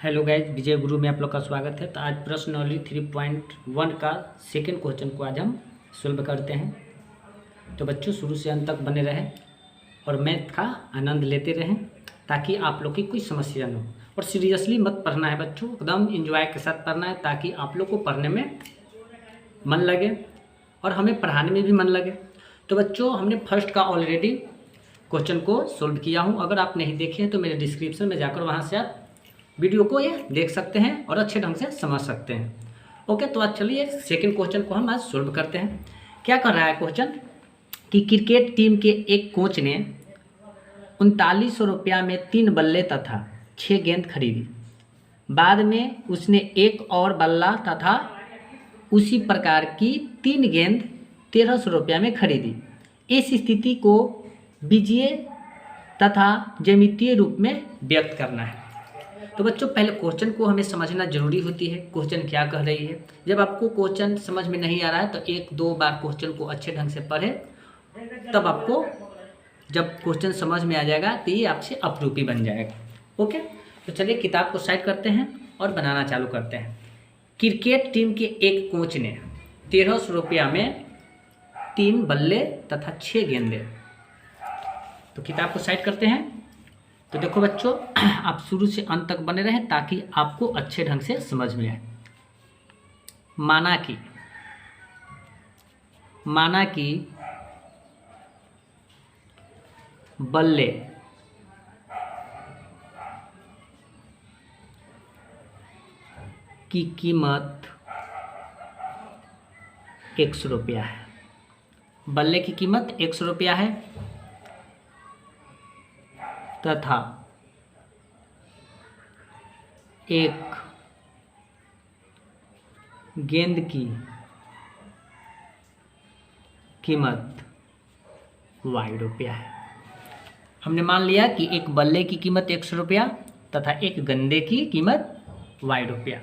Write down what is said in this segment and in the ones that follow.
Hello guys, विजय गुरु में आप लोग का स्वागत है। तो आज प्रश्नावली 3.1 का सेकेंड क्वेश्चन को आज हम सॉल्व करते हैं। तो बच्चों शुरू से अंत तक बने रहें और मैथ का आनंद लेते रहें ताकि आप लोग की कोई समस्या न हो। और सीरियसली मत पढ़ना है बच्चों, एकदम एंजॉय के साथ पढ़ना है ताकि आप लोग को पढ़ने में मन लगे और हमें पढ़ाने में भी मन लगे। तो बच्चों हमने फर्स्ट का ऑलरेडी क्वेश्चन को सॉल्व किया हूँ। अगर आप नहीं देखे हैं तो मेरे डिस्क्रिप्शन में जाकर वहाँ से आप वीडियो को ये देख सकते हैं और अच्छे ढंग से समझ सकते हैं। ओके, तो आज चलिए सेकंड क्वेश्चन को हम आज सॉल्व करते हैं। क्या कर रहा है क्वेश्चन कि क्रिकेट टीम के एक कोच ने 3900 रुपया में 3 बल्ले तथा 6 गेंद खरीदी। बाद में उसने एक और बल्ला तथा उसी प्रकार की 3 गेंद 1300 रुपया में खरीदी। इस स्थिति को बीजीय तथा ज्यामितीय रूप में व्यक्त करना है। तो बच्चों पहले क्वेश्चन को हमें समझना जरूरी होती है, क्वेश्चन क्या कह रही है। जब आपको क्वेश्चन समझ में नहीं आ रहा है तो 1-2 बार क्वेश्चन को अच्छे ढंग से पढ़ें, तब आपको जब क्वेश्चन समझ में आ जाएगा तो ये आपसे अपरूपी बन जाएगा। ओके, तो चलिए किताब को साइड करते हैं और बनाना चालू करते हैं। क्रिकेट टीम के एक कोच ने 1300 रुपया में 3 बल्ले तथा 6 गेंदे। तो किताब को साइड करते हैं। तो देखो बच्चों, आप शुरू से अंत तक बने रहें ताकि आपको अच्छे ढंग से समझ में आए। माना कि बल्ले की कीमत 100 रुपया है। बल्ले की कीमत 100 रुपया है तथा एक गेंद की कीमत y रुपया है। हमने मान लिया कि एक बल्ले की कीमत 100 रुपया तथा एक गेंदे की कीमत y रुपया।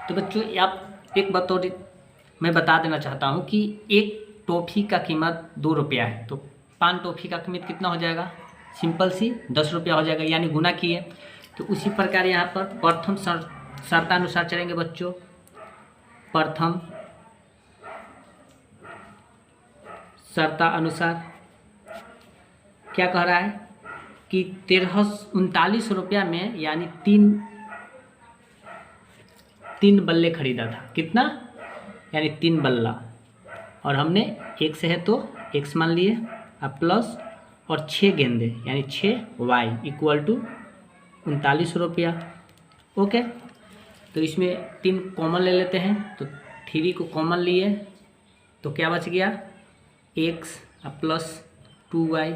तो बच्चों आप एक बात और मैं बता देना चाहता हूँ कि एक टॉफ़ी का कीमत 2 रुपया है, तो 5 टॉफ़ी का कीमत कितना हो जाएगा? सिंपल सी 10 रुपया हो जाएगा, यानी गुना किए। तो उसी प्रकार यहाँ पर प्रथम शर्तानुसार चलेंगे बच्चों। प्रथम शर्ता अनुसार क्या कह रहा है कि 3900 रुपया में यानी तीन बल्ले खरीदा था। कितना? यानी 3 बल्ला, और हमने एक से है तो x मान लिए, अब प्लस और 6 गेंदे यानी 6y इक्वल टू 3900 रुपया। ओके, तो इसमें 3 कॉमन ले लेते हैं। तो 3 को कॉमन लिए तो क्या बच गया? x plus 2y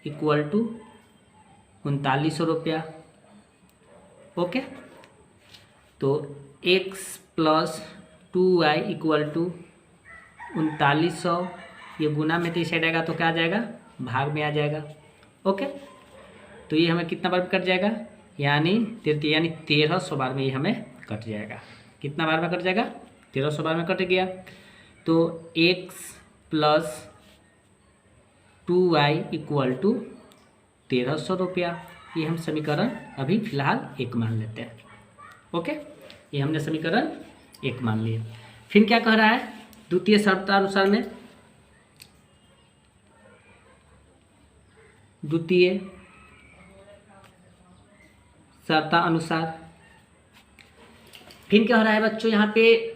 equal to 3900 रुपया। ओके, तो x plus 2y equal to 3900, ये गुना में तो इस साइड आएगा तो क्या आ जाएगा? भाग में आ जाएगा। ओके, तो ये हमें कितना बार में कट जाएगा? यानी 1300 बार में ये हमें कट जाएगा। कितना बार में कट जाएगा? 1300 बार में कट गया। तो x plus 2y equal to 1300 रुपया, ये हम समीकरण अभी फिलहाल 1 मान लेते हैं। ओके, ये हमने समीकरण 1 मान लिया। फिर क्या कह रहा है द्वितीय शर्तानुसार में? द्वितीय शर्ता अनुसार फिर क्या हो रहा है बच्चों यहाँ पे?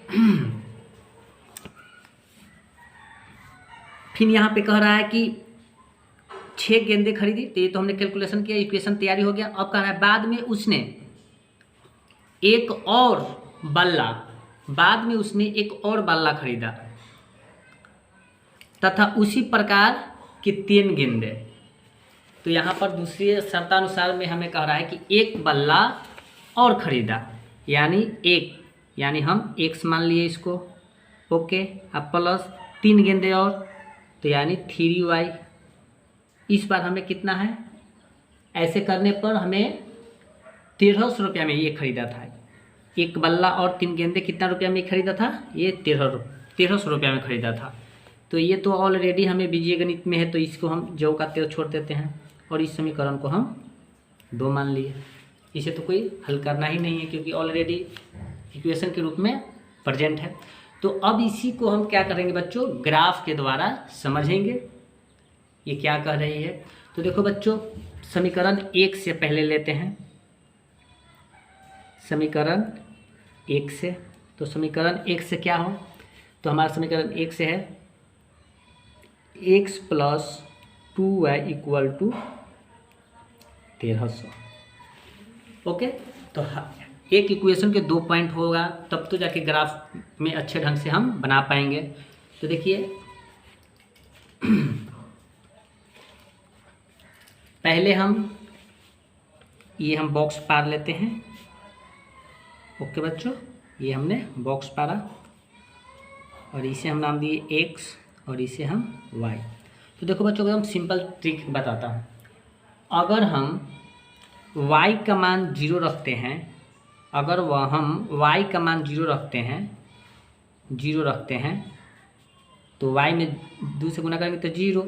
फिर यहाँ पे कह रहा है कि 6 गेंदे खरीदी। तो ये तो हमने कैलकुलेशन किया, इक्वेशन तैयारी हो गया। अब कह रहा है बाद में उसने एक और बल्ला खरीदा तथा उसी प्रकार की 3 गेंदे। तो यहाँ पर दूसरी शर्तानुसार में हमें कह रहा है कि एक बल्ला और खरीदा, यानी हम x मान लिए इसको। ओके, अब प्लस 3 गेंदे और, तो यानी 3y। इस बार हमें कितना है? ऐसे करने पर हमें 1300 रुपया में ये खरीदा था। एक बल्ला और 3 गेंदे कितना रुपया में खरीदा था? ये 1300 रुपया में खरीदा था। तो ये तो ऑलरेडी हमें बीजीय गणित में है, तो इसको हम जो का त्यों छोड़ देते हैं और इस समीकरण को हम 2 मान लिए। इसे तो कोई हल करना ही नहीं है क्योंकि ऑलरेडी इक्वेशन के रूप में प्रेजेंट है। तो अब इसी को हम क्या करेंगे बच्चों, ग्राफ के द्वारा समझेंगे ये क्या कह रही है। तो देखो बच्चों, समीकरण 1 से पहले लेते हैं, समीकरण 1 से। तो समीकरण 1 से क्या हो, तो हमारा समीकरण 1 से है x + 2y = 1300। ओके, तो एक इक्वेशन के 2 पॉइंट होगा तब तो जाके ग्राफ में अच्छे ढंग से हम बना पाएंगे। तो देखिए पहले हम बॉक्स पार लेते हैं। ओके बच्चों, ये हमने बॉक्स पारा और इसे हम नाम दिए x और इसे हम y। तो देखो बच्चों, हम सिंपल ट्रिक बताता हूँ। अगर हम y का मान 0 रखते हैं, अगर वह हम y का मान 0 रखते हैं तो y में 2 से गुना करेंगे तो 0,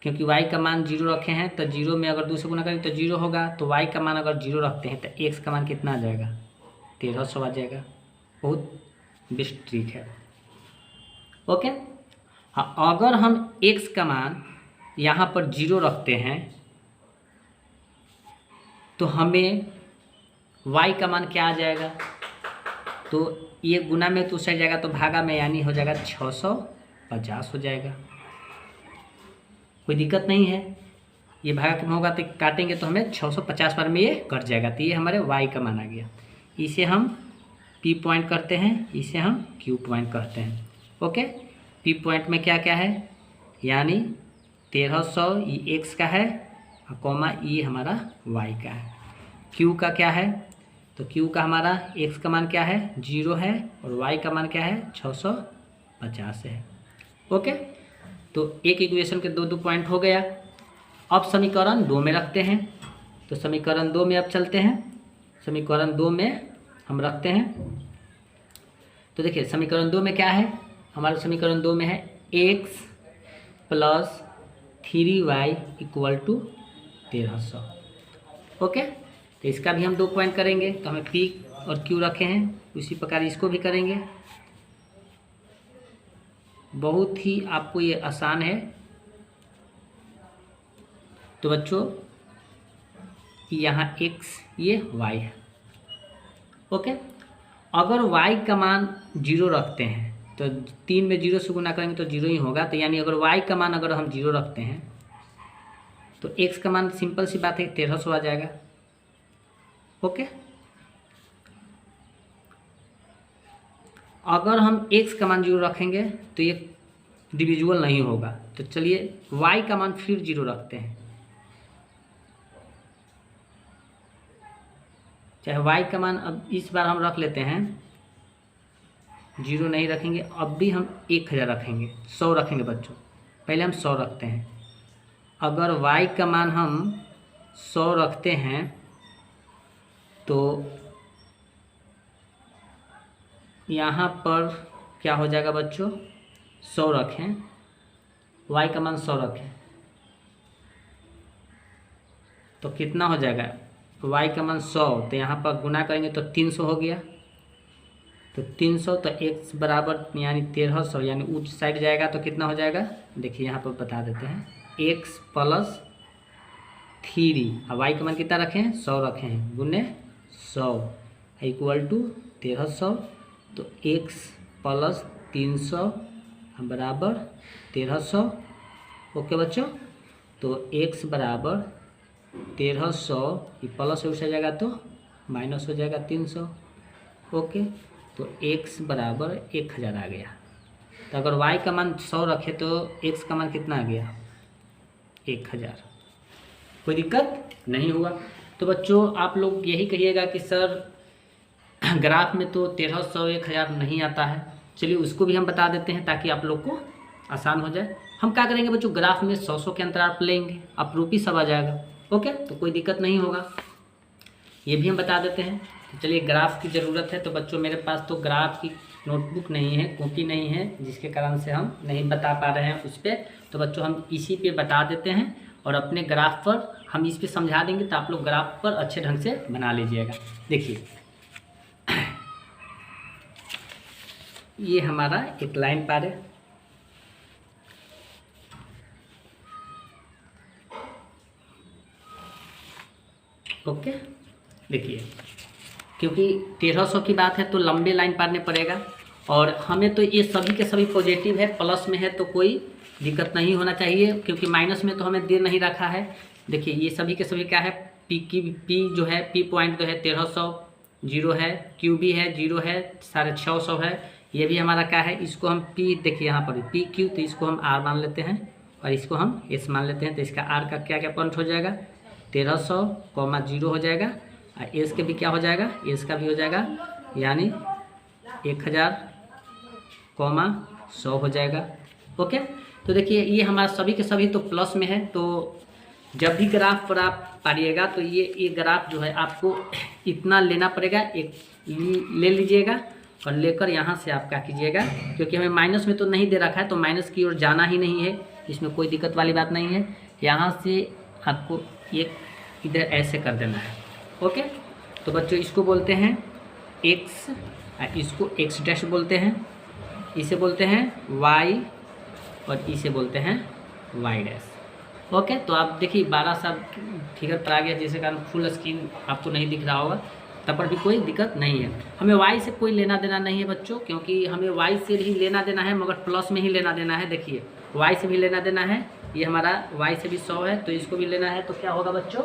क्योंकि y का मान 0 रखे हैं तो 0 में अगर 2 से गुना करेंगे तो 0 होगा। तो y का मान अगर 0 रखते हैं तो x का मान कितना आ जाएगा, 1300 आ जाएगा। बहुत बेस्ट ट्रिक है। ओके, हाँ, अगर हम x का मान यहाँ पर 0 रखते हैं तो हमें y का मान क्या आ जाएगा, तो ये गुना में तो सट जाएगा तो भागा में, यानी हो जाएगा 650 हो जाएगा। कोई दिक्कत नहीं है, ये भागा में होगा तो काटेंगे तो हमें 650 बार में ये कट जाएगा। तो ये हमारे y का मान आ गया। इसे हम P पॉइंट करते हैं, इसे हम Q पॉइंट करते हैं। ओके, P पॉइंट में क्या क्या है, यानी 1300 ये x का है, कॉमा ये हमारा y का है। Q का क्या है, तो Q का हमारा x का मान क्या है, 0 है, और y का मान क्या है, 650 है। ओके, तो एक इक्वेशन के 2 पॉइंट हो गया। अब समीकरण 2 में रखते हैं। तो समीकरण 2 में अब चलते हैं। समीकरण 2 में हम रखते हैं। तो देखिए समीकरण 2 में क्या है, हमारे समीकरण 2 में है x + 3y = 1300। ओके, तो इसका भी हम 2 पॉइंट करेंगे। तो हमें P और Q रखे हैं, उसी प्रकार इसको भी करेंगे। बहुत ही आपको ये आसान है। तो बच्चों यहाँ x, ये y है। ओके, अगर y का मान 0 रखते हैं तो 3 में 0 से गुना करेंगे तो 0 ही होगा। तो यानी अगर y का मान अगर हम 0 रखते हैं तो x का मान सिंपल सी बात है 1300 आ जाएगा। ओके, अगर हम x का मान 0 रखेंगे तो ये डिविजुअल नहीं होगा। तो चलिए y का मान फिर 0 रखते हैं, चाहे y का मान अब इस बार हम रख लेते हैं, 0 नहीं रखेंगे, अब भी हम 1000 रखेंगे, 100 रखेंगे बच्चों। पहले हम 100 रखते हैं। अगर y का मान हम 100 रखते हैं तो यहाँ पर क्या हो जाएगा बच्चों, 100 रखें, y का मान 100 रखें तो कितना हो जाएगा, y का मान 100, तो यहाँ पर गुना करेंगे तो 300 हो गया। तो 300 तो x बराबर यानी 1300, यानी उच्च साइड जाएगा तो कितना हो जाएगा, देखिए यहाँ पर बता देते हैं, x + 3, y का मान कितना रखें, 100 रखें हैं, गुने 100 = 1300। तो x + 300 बराबर 1300। ओके बच्चों, तो x बराबर 1300, ये प्लस हो जाएगा तो माइनस हो जाएगा 300। ओके, तो x बराबर 1000 आ गया। तो अगर y का मान 100 रखे तो x का मान कितना आ गया, 1000। कोई दिक्कत नहीं हुआ। तो बच्चों आप लोग यही कहिएगा कि सर ग्राफ में तो 1300 1000 नहीं आता है। चलिए उसको भी हम बता देते हैं ताकि आप लोग को आसान हो जाए। हम क्या करेंगे बच्चों, ग्राफ में 100 के अंतराल पर लेंगे, अपरूपी सब आ जाएगा। ओके, तो कोई दिक्कत नहीं होगा, ये भी हम बता देते हैं। तो चलिए ग्राफ की ज़रूरत है, तो बच्चों मेरे पास तो ग्राफ की नोटबुक नहीं है, कॉपी नहीं है, जिसके कारण से हम नहीं बता पा रहे हैं उस पर। तो बच्चों हम इसी पे बता देते हैं और अपने ग्राफ पर हम इस पे समझा देंगे, तो आप लोग ग्राफ पर अच्छे ढंग से बना लीजिएगा। देखिए ये हमारा एक लाइन पार है, ओके। देखिए क्योंकि 1300 की बात है तो लंबे लाइन पारने पड़ेगा, और हमें तो ये सभी के सभी पॉजिटिव है, प्लस में है तो कोई दिक्कत नहीं होना चाहिए, क्योंकि माइनस में तो हमें दे नहीं रखा है। देखिए ये सभी के सभी क्या है, पी जो है, पी पॉइंट जो है 1300 जीरो है, क्यू भी है जीरो है, 650 है, ये भी हमारा क्या है, इसको हम पी, देखिए यहाँ पर पी क्यू, तो इसको हम आर मान लेते हैं और इसको हम एस मान लेते हैं। तो इसका आर का क्या क्या पॉइंट हो जाएगा, 1300 जीरो हो जाएगा, और एस के भी क्या हो जाएगा, एस का भी हो जाएगा, यानी 1000 हो जाएगा, ओके। तो देखिए ये हमारा सभी के सभी तो प्लस में है, तो जब भी ग्राफ पर आप पारिएगा तो ये ग्राफ जो है आपको इतना लेना पड़ेगा, एक ले लीजिएगा और लेकर यहाँ से आप क्या कीजिएगा, क्योंकि हमें माइनस में तो नहीं दे रखा है तो माइनस की ओर जाना ही नहीं है, इसमें कोई दिक्कत वाली बात नहीं है। यहाँ से आपको ये इधर ऐसे कर देना है, ओके। तो बच्चों इसको बोलते हैं एक्स, इसको एक्स डैश बोलते हैं, इसे बोलते हैं वाई और इसे बोलते हैं वाई डैश, ओके। तो आप देखिए 12 सा फिगर पर आ गया, जिसके कारण फुल स्क्रीन आपको नहीं दिख रहा होगा, तब पर भी कोई दिक्कत नहीं है। हमें वाई से कोई लेना देना नहीं है बच्चों, क्योंकि हमें वाई से ही लेना देना है, मगर प्लस में ही लेना देना है। देखिए वाई से भी लेना देना है, ये हमारा वाई से भी 100 है तो इसको भी लेना है, तो क्या होगा बच्चों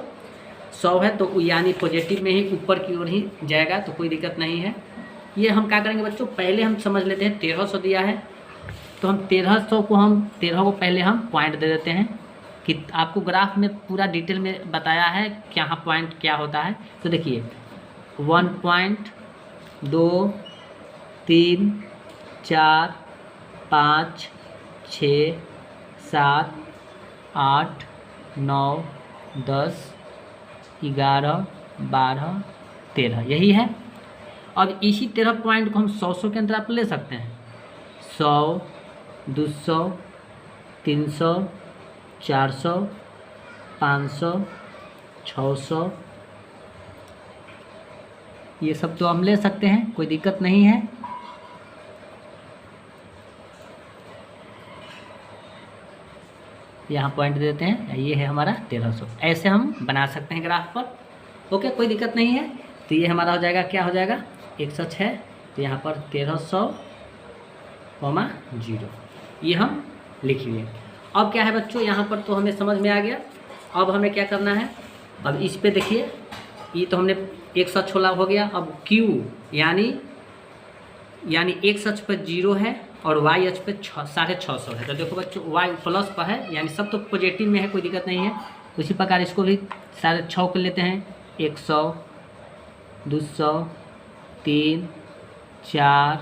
100 है तो यानी पॉजिटिव में ही ऊपर की ओर ही जाएगा, तो कोई दिक्कत नहीं है। ये हम क्या करेंगे बच्चों, पहले हम समझ लेते हैं 1300 दिया है तो हम 1300 को हम 13 को पहले हम पॉइंट दे देते हैं, कि आपको ग्राफ में पूरा डिटेल में बताया है कि यहाँ पॉइंट क्या होता है। तो देखिए 1 पॉइंट 2 3 4 5 6 7 8 9 10 11 12 13, यही है। अब इसी 13 पॉइंट को हम 100 के अंदर आप ले सकते हैं, 100 200 300 400 500 600, ये सब तो हम ले सकते हैं, कोई दिक्कत नहीं है। यहाँ पॉइंट देते हैं, ये है हमारा 1300, ऐसे हम बना सकते हैं ग्राफ पर, ओके, कोई दिक्कत नहीं है। तो ये हमारा हो जाएगा, क्या हो जाएगा 106, तो यहाँ पर 1300,0, ये हम लिख लिए। अब क्या है बच्चों, यहाँ पर तो हमें समझ में आ गया। अब हमें क्या करना है, अब इस पे देखिए, ये तो हमने x अक्ष छोला हो गया। अब q यानी x अक्ष पर 0 है और y अक्ष पे 650 है। तो देखो बच्चों y प्लस पर है, यानी सब तो पॉजिटिव में है, कोई दिक्कत नहीं है। उसी प्रकार इसको भी 650 कर लेते हैं, 100 200 3 4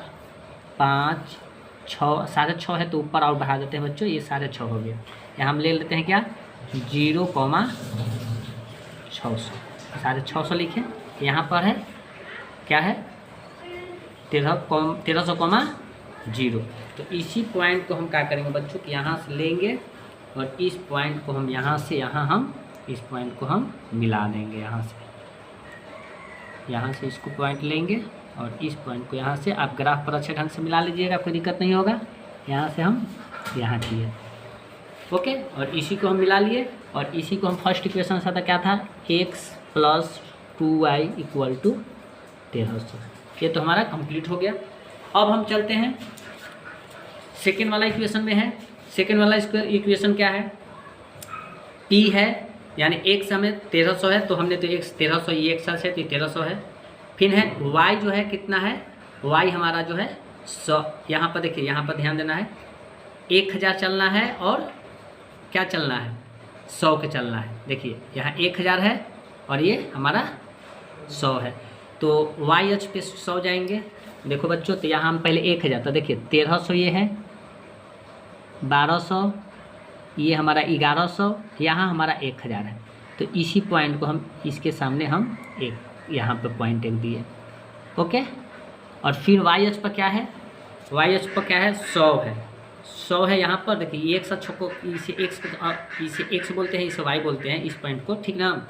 5 6, 650 है तो ऊपर और बढ़ा देते हैं बच्चों, ये 650 हो गया। यहाँ हम ले लेते हैं क्या 0,600, 650 लिखें। यहाँ पर है क्या है 1300,0। तो इसी पॉइंट को हम क्या करेंगे बच्चों कि यहाँ से लेंगे और इस पॉइंट को हम यहाँ से यहाँ हम इस पॉइंट को हम मिला देंगे। यहाँ से इसको पॉइंट लेंगे और इस पॉइंट को यहाँ से आप ग्राफ पर अच्छे ढंग से मिला लीजिएगा, कोई दिक्कत नहीं होगा। यहाँ से हम यहाँ किए, ओके, और इसी को हम मिला लिए और इसी को हम फर्स्ट इक्वेशन से था क्या था, x + 2y = 1300। ये तो हमारा कंप्लीट हो गया। अब हम चलते हैं सेकेंड वाला इक्वेशन में है। सेकेंड वाला इक्वेशन क्या है, p है यानी x हमें 1300 है, तो हमने तो x 1300, ये x है तो 1300 है। फिर है y जो है कितना है, y हमारा जो है 100। यहाँ पर देखिए, यहाँ पर ध्यान देना है, 1000 चलना है और क्या चलना है 100 के चलना है। देखिए यहाँ 1000 है और ये हमारा 100 है, तो y अक्ष पे 100 जाएंगे। देखो बच्चों, तो यहाँ हम पहले 1000, तो देखिए 1300 ये है, 1200 ये हमारा 1100, यहाँ हमारा 1000 है। तो इसी पॉइंट को हम इसके सामने हम एक यहाँ पे पॉइंट एक दिए, ओके। और फिर y अक्ष पर क्या है, y अक्ष पर क्या है 100 है, 100 है यहाँ पर, देखिए x अक्ष को इसे इसे x बोलते हैं, इसे y बोलते हैं इस पॉइंट को, ठीक ना।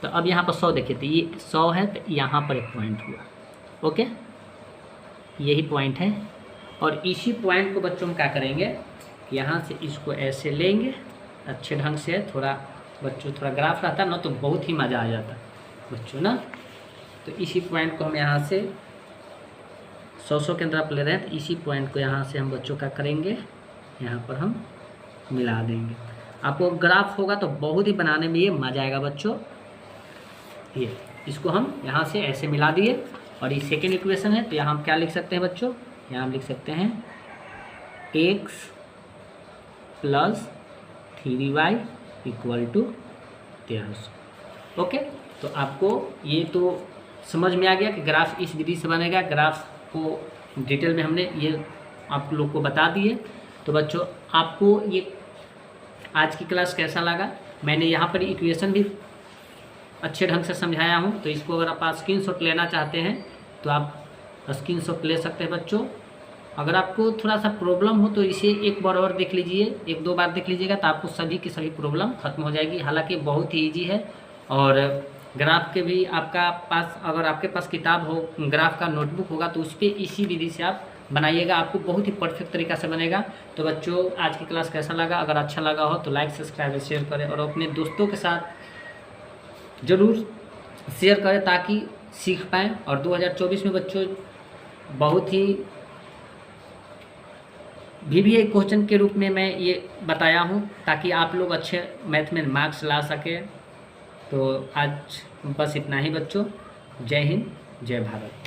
तो अब यहाँ पर 100 देखिए, तो ये 100 है, तो यहाँ पर एक पॉइंट हुआ, ओके, यही पॉइंट है। और इसी पॉइंट को बच्चों हम क्या करेंगे, यहाँ से इसको ऐसे लेंगे अच्छे ढंग से, थोड़ा बच्चों थोड़ा ग्राफ रहता ना तो बहुत ही मज़ा आ जाता बच्चों ना। तो इसी पॉइंट को हम यहाँ से 100 के अंदर आप ले रहे हैं, तो इसी पॉइंट को यहाँ से हम बच्चों का करेंगे, यहाँ पर हम मिला देंगे। आपको ग्राफ होगा तो बहुत ही बनाने में ये मज़ा आएगा बच्चों। ये इसको हम यहाँ से ऐसे मिला दिए, और ये सेकेंड इक्वेशन है, तो यहाँ हम क्या लिख सकते हैं बच्चों, यहाँ हम लिख सकते हैं x + 3y = 1300। ओके, तो आपको ये तो समझ में आ गया कि ग्राफ इस विधि से बनेगा। ग्राफ को डिटेल में हमने ये आप लोग को बता दिए। तो बच्चों आपको ये आज की क्लास कैसा लगा, मैंने यहाँ पर इक्वेशन भी अच्छे ढंग से समझाया हूँ। तो इसको अगर आप स्क्रीनशॉट लेना चाहते हैं तो आप स्क्रीनशॉट ले सकते हैं बच्चों। अगर आपको थोड़ा सा प्रॉब्लम हो तो इसे एक बार और देख लीजिए, 1-2 बार देख लीजिएगा, तो आपको सभी की सभी प्रॉब्लम खत्म हो जाएगी। हालांकि बहुत ही ईजी है। और ग्राफ के भी आपका पास, अगर आपके पास किताब हो, ग्राफ का नोटबुक होगा, तो उस पर इसी विधि से आप बनाइएगा, आपको बहुत ही परफेक्ट तरीका से बनेगा। तो बच्चों आज की क्लास कैसा लगा, अगर अच्छा लगा हो तो लाइक, सब्सक्राइब, शेयर करें, और अपने दोस्तों के साथ ज़रूर शेयर करें ताकि सीख पाएँ। और 2024 में बच्चों बहुत ही VBA क्वेश्चन के रूप में मैं ये बताया हूँ ताकि आप लोग अच्छे मैथ में मार्क्स ला सकें। तो आज बस इतना ही बच्चों। जय हिंद, जय भारत।